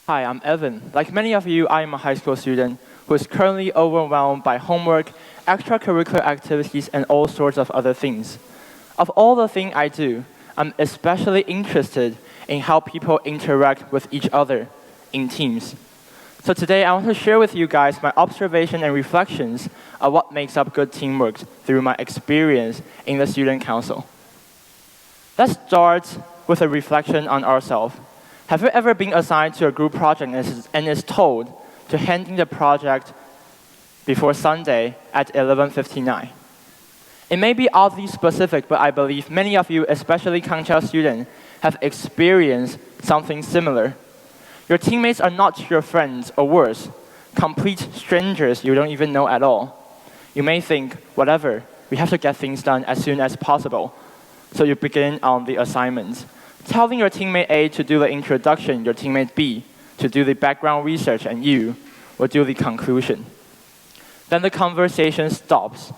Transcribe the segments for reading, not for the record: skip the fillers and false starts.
Hi, I'm Evan. Like many of you, I am a high school student who is currently overwhelmed by homework, extracurricular activities, and all sorts of other things. Of all the things I do, I'm especially interested in how people interact with each other in teams. So today, I want to share with you guys my observation and reflections of what makes up good teamwork through my experience in the student council. Let's start with a reflection on ourselves. Have you ever been assigned to a group project and is told to hand in the project before Sunday at 11:59? It may be oddly specific, but I believe many of you, especially Kangchao students, have experienced something similar. Your teammates are not your friends, or worse, complete strangers you don't even know at all. You may think, whatever, we have to get things done as soon as possible. So you begin on the assignments, telling your teammate A to do the introduction, your teammate B to do the background research, and you will do the conclusion. Then the conversation stops.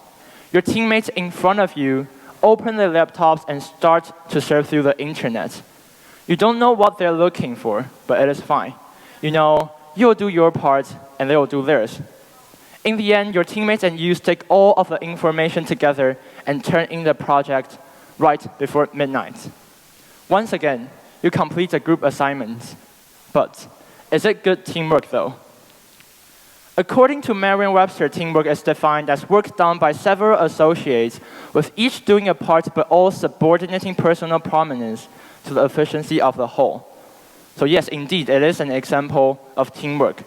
Your teammates in front of you open their laptops and start to surf through the internet. You don't know what they're looking for, but it is fine. You know, you'll do your part, and they will do theirs. In the end, your teammates and you stick all of the information together and turn in the project right before midnight. Once again, you complete a group assignment. But is it good teamwork, though? According to Merriam-Webster, teamwork is defined as work done by several associates, with each doing a part but all subordinating personal prominence to the efficiency of the whole. So yes, indeed, it is an example of teamwork,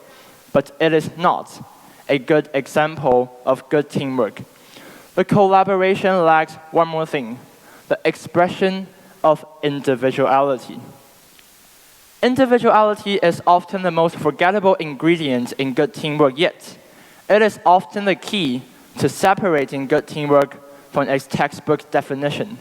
but it is not a good example of good teamwork. The collaboration lacks one more thing: the expression of individuality. Individuality is often the most forgettable ingredient in good teamwork, yet it is often the key to separating good teamwork from its textbook definition.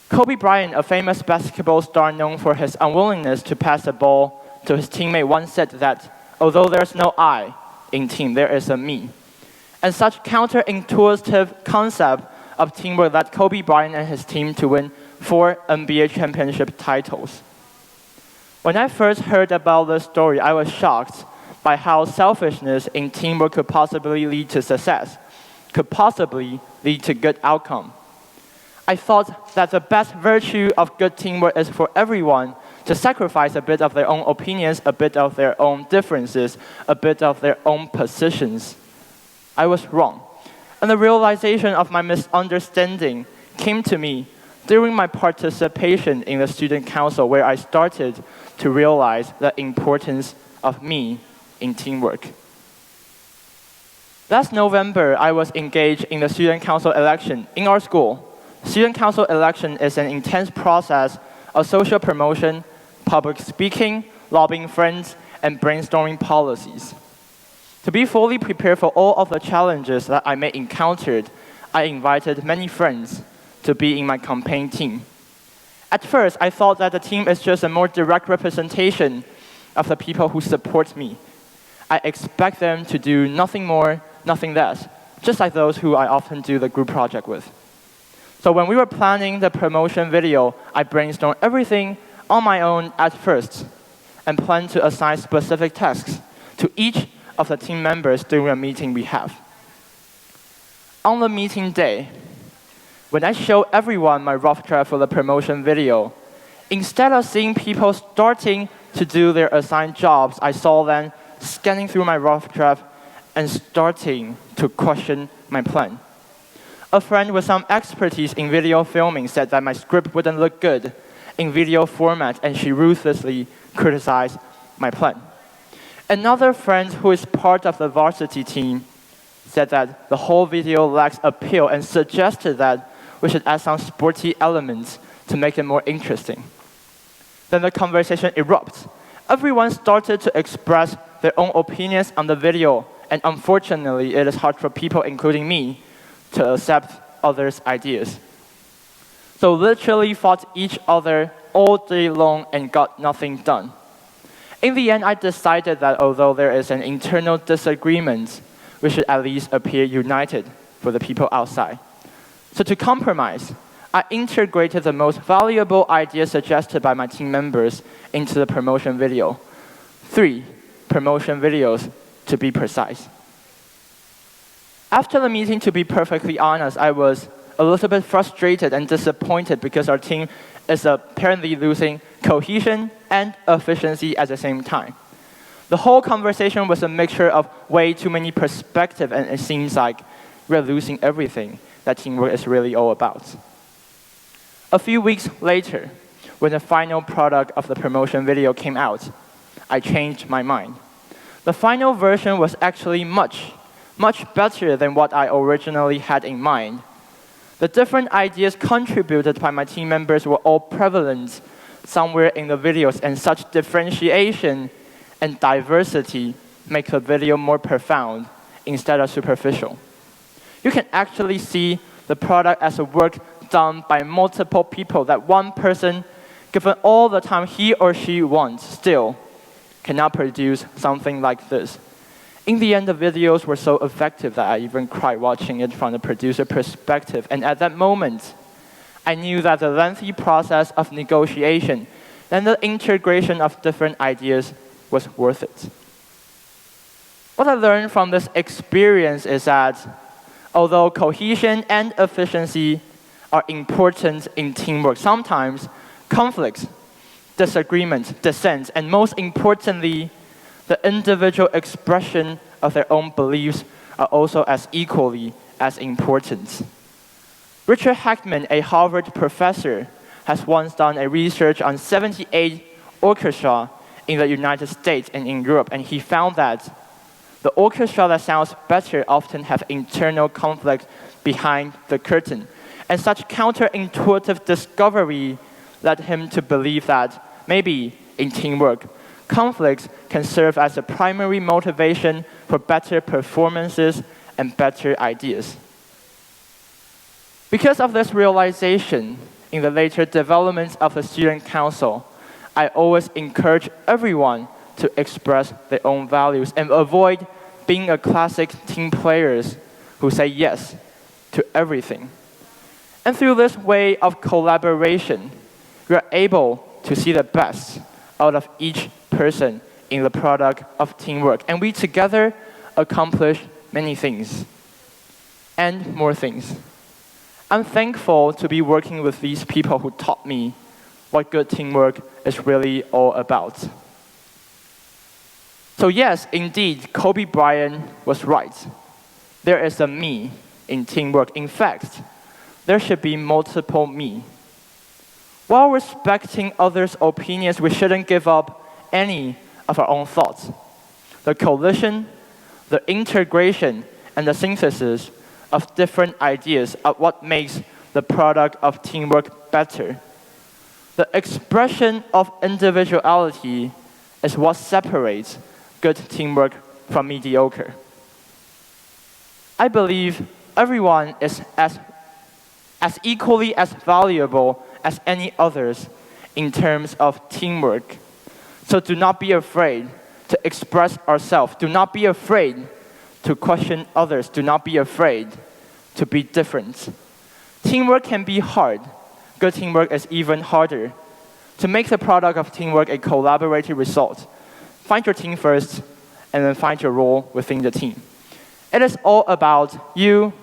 Kobe Bryant, a famous basketball star known for his unwillingness to pass the ball to his teammate, once said that, although there's no I in team, there is a me. And such counterintuitive concept of teamwork led Kobe Bryant and his team to win 4 NBA championship titles. When I first heard about this story, I was shocked by how selfishness in teamwork could possibly lead to success, could possibly lead to good outcome. I thought that the best virtue of good teamwork is for everyone to sacrifice a bit of their own opinions, a bit of their own differences, a bit of their own positions. I was wrong. And the realization of my misunderstanding came to me during my participation in the student council, where I started to realize the importance of me in teamwork. Last November, I was engaged in the student council election in our school. Student council election is an intense process of social promotion, public speaking, lobbying friends, and brainstorming policies. To be fully prepared for all of the challenges that I may encounter, I invited many friends to be in my campaign team. At first, I thought that the team is just a more direct representation of the people who support me. I expect them to do nothing more, nothing less, just like those who I often do the group project with. So when we were planning the promotion video, I brainstormed everything on my own at first and planned to assign specific tasks to each of the team members during a meeting we have. On the meeting day, when I showed everyone my rough draft for the promotion video, instead of seeing people starting to do their assigned jobs, I saw them scanning through my rough draft and starting to question my plan. A friend with some expertise in video filming said that my script wouldn't look good in video format, and she ruthlessly criticized my plan. Another friend who is part of the varsity team said that the whole video lacks appeal and suggested that we should add some sporty elements to make it more interesting. Then the conversation erupts. Everyone started to express their own opinions on the video, and unfortunately, it is hard for people, including me, to accept others' ideas. So literally fought each other all day long and got nothing done. In the end, I decided that although there is an internal disagreement, we should at least appear united for the people outside. So to compromise, I integrated the most valuable ideas suggested by my team members into the promotion video. 3 promotion videos, to be precise. After the meeting, to be perfectly honest, I was a little bit frustrated and disappointed because our team is apparently losing cohesion and efficiency at the same time. The whole conversation was a mixture of way too many perspectives, and it seems like we're losing everything that teamwork is really all about. A few weeks later, when the final product of the promotion video came out, I changed my mind. The final version was actually much better than what I originally had in mind. The different ideas contributed by my team members were all prevalent somewhere in the videos, and such differentiation and diversity make the video more profound instead of superficial. You can actually see the product as a work done by multiple people that one person, given all the time he or she wants, still cannot produce something like this. In the end, the videos were so effective that I even cried watching it from the producer perspective. And at that moment, I knew that the lengthy process of negotiation and the integration of different ideas was worth it. What I learned from this experience is that although cohesion and efficiency are important in teamwork, sometimes conflicts, disagreements, dissents, and most importantly, the individual expression of their own beliefs are also as equally as important. Richard Hackman, a Harvard professor, has once done a research on 78 orchestras in the United States and in Europe, and he found that the orchestra that sounds better often have internal conflict behind the curtain. And such counterintuitive discovery led him to believe that maybe in teamwork, conflicts can serve as a primary motivation for better performances and better ideas. Because of this realization, in the later developments of the student council, I always encourage everyone to express their own values and avoid being a classic team players who say yes to everything. And through this way of collaboration, we are able to see the best out of each person in the product of teamwork. And we together accomplish many things and more things. I'm thankful to be working with these people who taught me what good teamwork is really all about. So yes, indeed, Kobe Bryant was right. There is a me in teamwork. In fact, there should be multiple me. While respecting others' opinions, we shouldn't give up any of our own thoughts. The coalition, the integration, and the synthesis of different ideas are what makes the product of teamwork better. The expression of individuality is what separates good teamwork from mediocre. I believe everyone is as equally as valuable as any others in terms of teamwork. So do not be afraid to express ourselves. Do not be afraid to question others. Do not be afraid to be different. Teamwork can be hard. Good teamwork is even harder. To make the product of teamwork a collaborative result, find your team first, and then find your role within the team. It is all about you,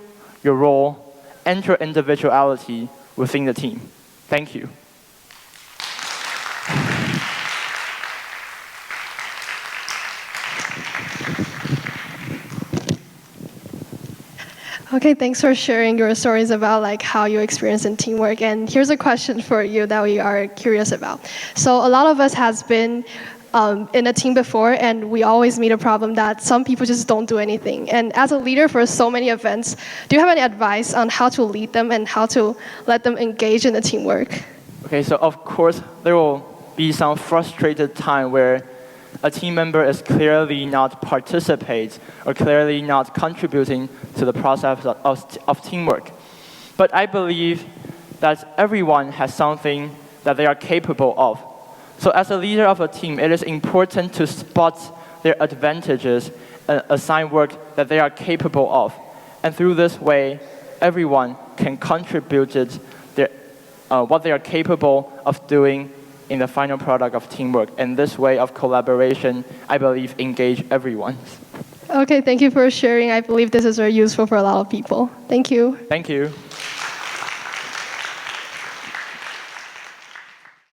your role, and your individuality within the team. Thank you. Okay, thanks for sharing your stories about how you experience in teamwork. And here's a question for you that we are curious about. So a lot of us has been in a team before, and we always meet a problem that some people just don't do anything. And as a leader for so many events, do you have any advice on how to lead them and how to let them engage in the teamwork? Okay, so of course, there will be some frustrated time where a team member is clearly not participating or clearly not contributing to the process of teamwork. But I believe that everyone has something that they are capable of. So as a leader of a team, it is important to spot their advantages and assign work that they are capable of. And through this way, everyone can contribute what they are capable of doing in the final product of teamwork. And this way of collaboration, I believe, engage everyone. Okay, thank you for sharing. I believe this is very useful for a lot of people. Thank you. Thank you.